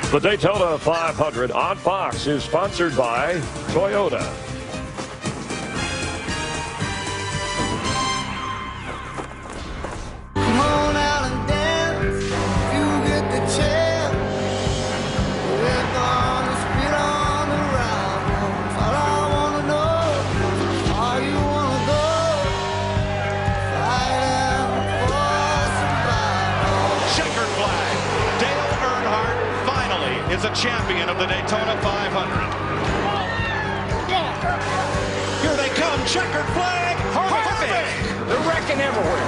The Daytona 500 on Fox is sponsored by Toyota. Come on out and dance, you get the chance. We're gonna spin on around. All I wanna know, how you wanna go? Fighting for survival. Checkered flag. Dale Earnhardt finally is a champion of the Daytona 500. Here they come, checkered flag. Perfect. They're wrecking everywhere.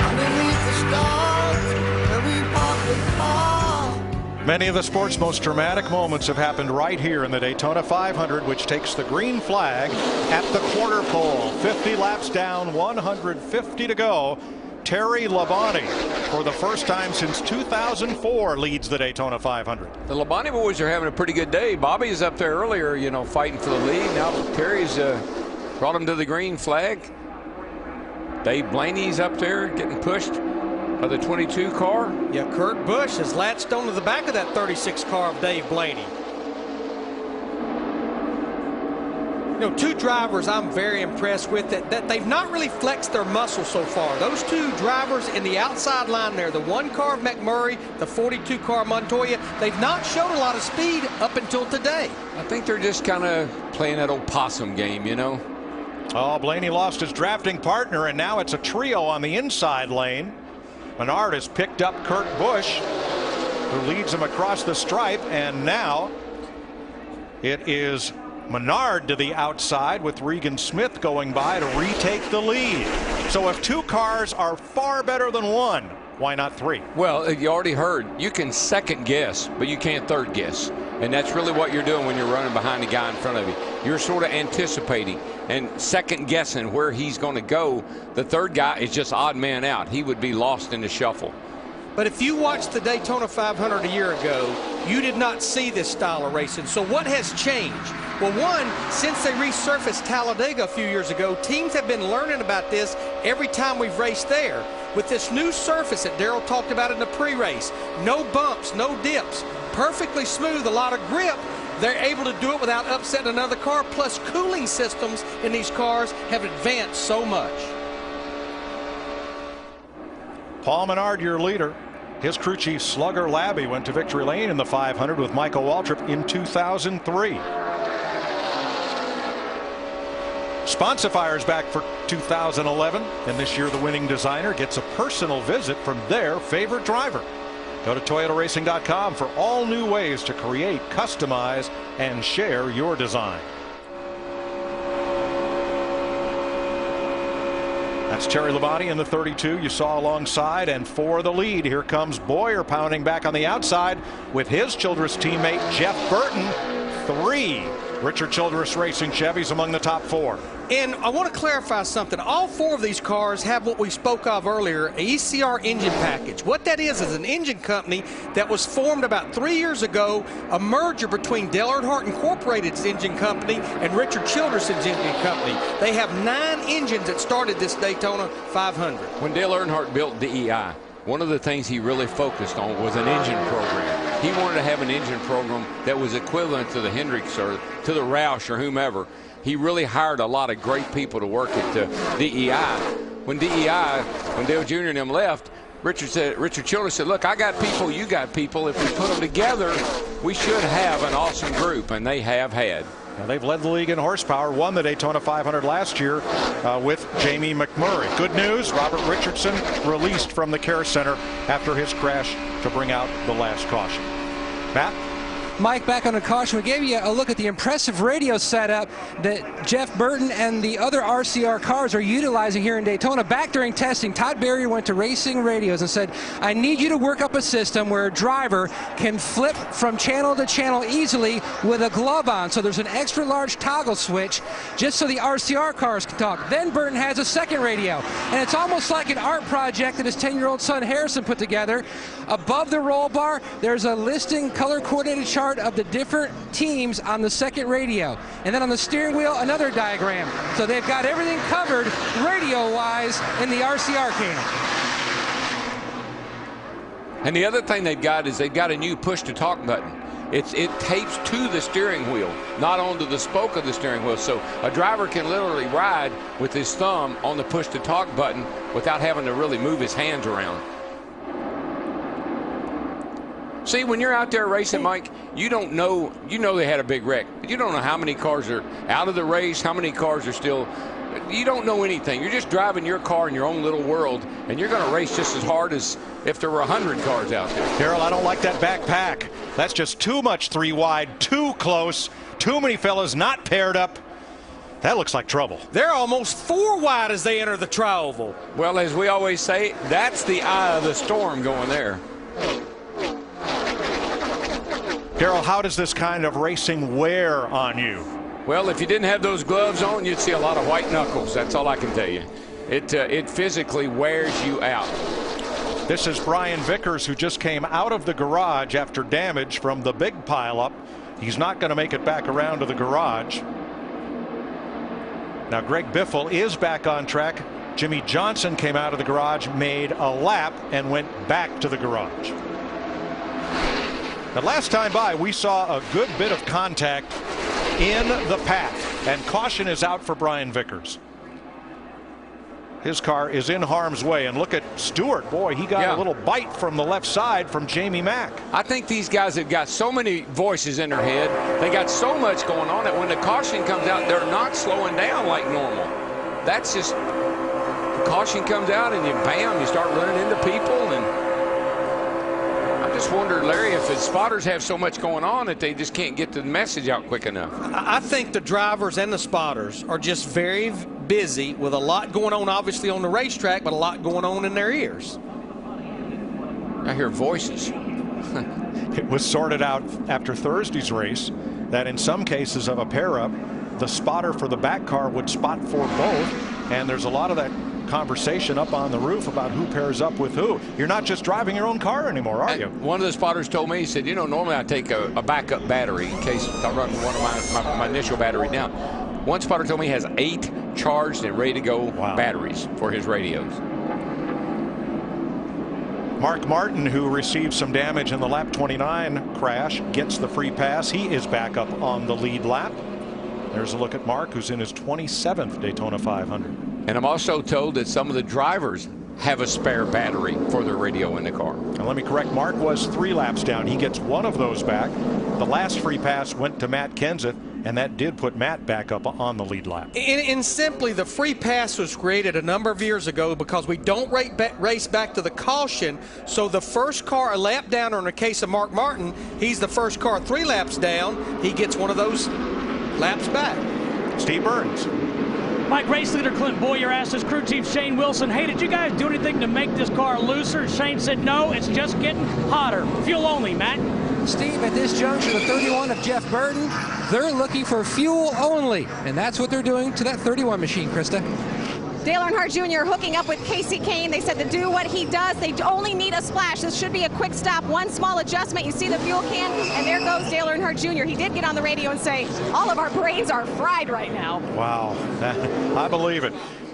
Underneath the stars, where we park the car. Many of the sport's most dramatic moments have happened right here in the Daytona 500, which takes the green flag at the quarter pole. 50 laps down, 150 to go. Terry Labonte, for the first time since 2004, leads the Daytona 500. The Labonte boys are having a pretty good day. Bobby's up there earlier, you know, fighting for the lead. Now Terry's brought him to the green flag. Dave Blaney's up there getting pushed by the 22 car. Yeah, Kurt Busch has latched onto the back of that 36 car of Dave Blaney. You know, two drivers I'm very impressed with that they've not really flexed their muscle so far. Those two drivers in the outside line there, the one car of McMurray, the 42 car Montoya, they've not shown a lot of speed up until today. I think they're just kind of playing that old possum game, you know. Oh, Blaney lost his drafting partner, and now it's a trio on the inside lane. Menard has picked up Kurt Busch, who leads him across the stripe, and now it is Menard to the outside with Regan Smith going by to retake the lead. So if two cars are far better than one, why not three? Well, you already heard, you can second guess, but you can't third guess. And that's really what you're doing when you're running behind the guy in front of you. You're sort of anticipating and second guessing where he's going to go. The third guy is just odd man out. He would be lost in the shuffle. But if you watched the Daytona 500 a year ago, you did not see this style of racing. So what has changed? Well, one, since they resurfaced Talladega a few years ago, teams have been learning about this every time we've raced there. With this new surface that Darrell talked about in the pre-race, no bumps, no dips, perfectly smooth, a lot of grip, they're able to do it without upsetting another car. Plus, cooling systems in these cars have advanced so much. Paul Menard, your leader. His crew chief Slugger Labbe went to victory lane in the 500 with Michael Waltrip in 2003. Sponsifiers back for 2011, and this year the winning designer gets a personal visit from their favorite driver. Go to ToyotaRacing.com for all new ways to create, customize, and share your design. That's Terry Labonte in the 32 you saw alongside, and for the lead here comes Boyer pounding back on the outside with his Childress teammate Jeff Burton. 3 Richard Childress Racing Chevys among the top 4. And I want to clarify something. All 4 of these cars have what we spoke of earlier, a ECR engine package. What that is an engine company that was formed about 3 years ago, a merger between Dale Earnhardt Incorporated's engine company and Richard Childress's engine company. They have 9 engines that started this Daytona 500. When Dale Earnhardt built DEI, one of the things he really focused on was an engine program. He wanted to have an engine program that was equivalent to the Hendricks or to the Roush or whomever. He really hired a lot of great people to work at DEI. When Dale Jr. and them left, Richard Childress said, look, I got people, you got people. If we put them together, we should have an awesome group, and they have had. Now, they've led the league in horsepower, won the Daytona 500 last year with Jamie McMurray. Good news, Robert Richardson released from the care center after his crash to bring out the last caution. Matt? Mike, back on the caution, we gave you a look at the impressive radio setup that Jeff Burton and the other RCR cars are utilizing here in Daytona. Back during testing, Todd Berrier went to Racing Radios and said, I need you to work up a system where a driver can flip from channel to channel easily with a glove on. So there's an extra large toggle switch just so the RCR cars can talk. Then Burton has a second radio, and it's almost like an art project that his 10-year-old son Harrison put together. Above the roll bar, there's a listing color-coordinated chart of the different teams on the second radio, and then on the steering wheel another diagram. So they've got everything covered radio wise in the RCR cam. And the other thing they've got is they've got a new push-to-talk button. It tapes to the steering wheel, not onto the spoke of the steering wheel. So a driver can literally ride with his thumb on the push-to-talk button without having to really move his hands around. See, when you're out there racing, Mike, you don't know, they had a big wreck. You don't know how many cars are out of the race, how many cars are still, you don't know anything. You're just driving your car in your own little world, and you're going to race just as hard as if there were 100 cars out there. Daryl, I don't like that backpack. That's just too much 3 wide, too close, too many fellas not paired up. That looks like trouble. They're almost 4 wide as they enter the tri-oval. Well, as we always say, that's the eye of the storm going there. Daryl, how does this kind of racing wear on you? Well, if you didn't have those gloves on, you'd see a lot of white knuckles. That's all I can tell you. It physically wears you out. This is Brian Vickers, who just came out of the garage after damage from the big pileup. He's not going to make it back around to the garage. Now Greg Biffle is back on track. Jimmy Johnson came out of the garage, made a lap, and went back to the garage. The last time by, we saw a good bit of contact in the path, and caution is out for Brian Vickers. His car is in harm's way, and look at Stewart. Boy, he got a little bite from the left side from Jamie Mack. I think these guys have got so many voices in their head. They got so much going on that when the caution comes out, they're not slowing down like normal. That's just, the caution comes out and you bam, you start running into people. And I just wonder, Larry, if the spotters have so much going on that they just can't get the message out quick enough. I think the drivers and the spotters are just very busy with a lot going on, obviously on the racetrack, but a lot going on in their ears. I hear voices. It was sorted out after Thursday's race that in some cases of a pair up, the spotter for the back car would spot for both, and there's a lot of that conversation up on the roof about who pairs up with who. You're not just driving your own car anymore, are you? One of the spotters told me, he said, you know, normally I take a backup battery in case I run one of my initial battery down. One spotter told me he has 8 charged and ready to go batteries for his radios. Mark Martin, who received some damage in the lap 29 crash, gets the free pass. He is back up on the lead lap. There's a look at Mark, who's in his 27th Daytona 500. And I'm also told that some of the drivers have a spare battery for their radio in the car. And let me correct, Mark was 3 laps down. He gets one of those back. The last free pass went to Matt Kenseth, and that did put Matt back up on the lead lap. And simply, the free pass was created a number of years ago because we don't race back to the caution. So the first car a lap down, or in the case of Mark Martin, he's the first car 3 laps down. He gets one of those laps back. Steve Burns. Mike, race leader Clint Boyer asked his crew chief Shane Wilson, hey, did you guys do anything to make this car looser? Shane said, no, it's just getting hotter. Fuel only, Matt. Steve, at this juncture, the 31 of Jeff Burton, they're looking for fuel only, and that's what they're doing to that 31 machine, Krista. Dale Earnhardt Jr. hooking up with Casey Kane. They said to do what he does, they only need a splash. This should be a quick stop, one small adjustment. You see the fuel can, and there goes Dale Earnhardt Jr. He did get on the radio and say, all of our brains are fried right now. Wow, I believe it.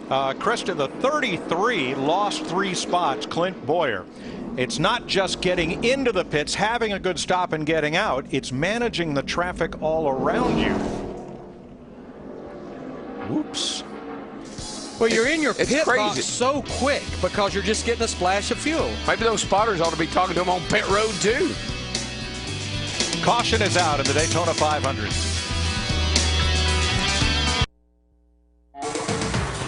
Krista, the 33 lost 3 spots, Clint Boyer. It's not just getting into the pits, having a good stop and getting out. It's managing the traffic all around you. Whoops. Well, you're in your pit box so quick because you're just getting a splash of fuel. Maybe those spotters ought to be talking to them on pit road, too. Caution is out in the Daytona 500.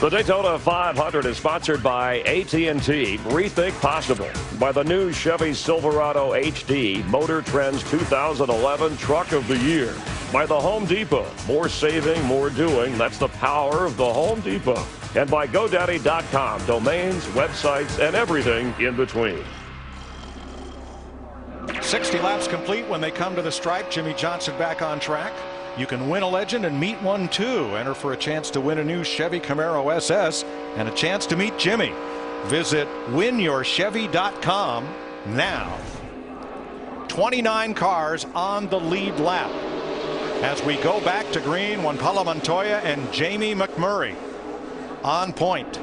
The Daytona 500 is sponsored by AT&T. Rethink Possible. By the new Chevy Silverado HD, Motor Trend's 2011 Truck of the Year. By the Home Depot. More saving, more doing. That's the power of the Home Depot. And by GoDaddy.com. Domains, websites, and everything in between. 60 laps complete when they come to the stripe. Jimmy Johnson back on track. You can win a legend and meet one too. Enter for a chance to win a new Chevy Camaro SS and a chance to meet Jimmy. Visit winyourchevy.com now. 29 cars on the lead lap. As we go back to green, Juan Pablo Montoya and Jamie McMurray on point.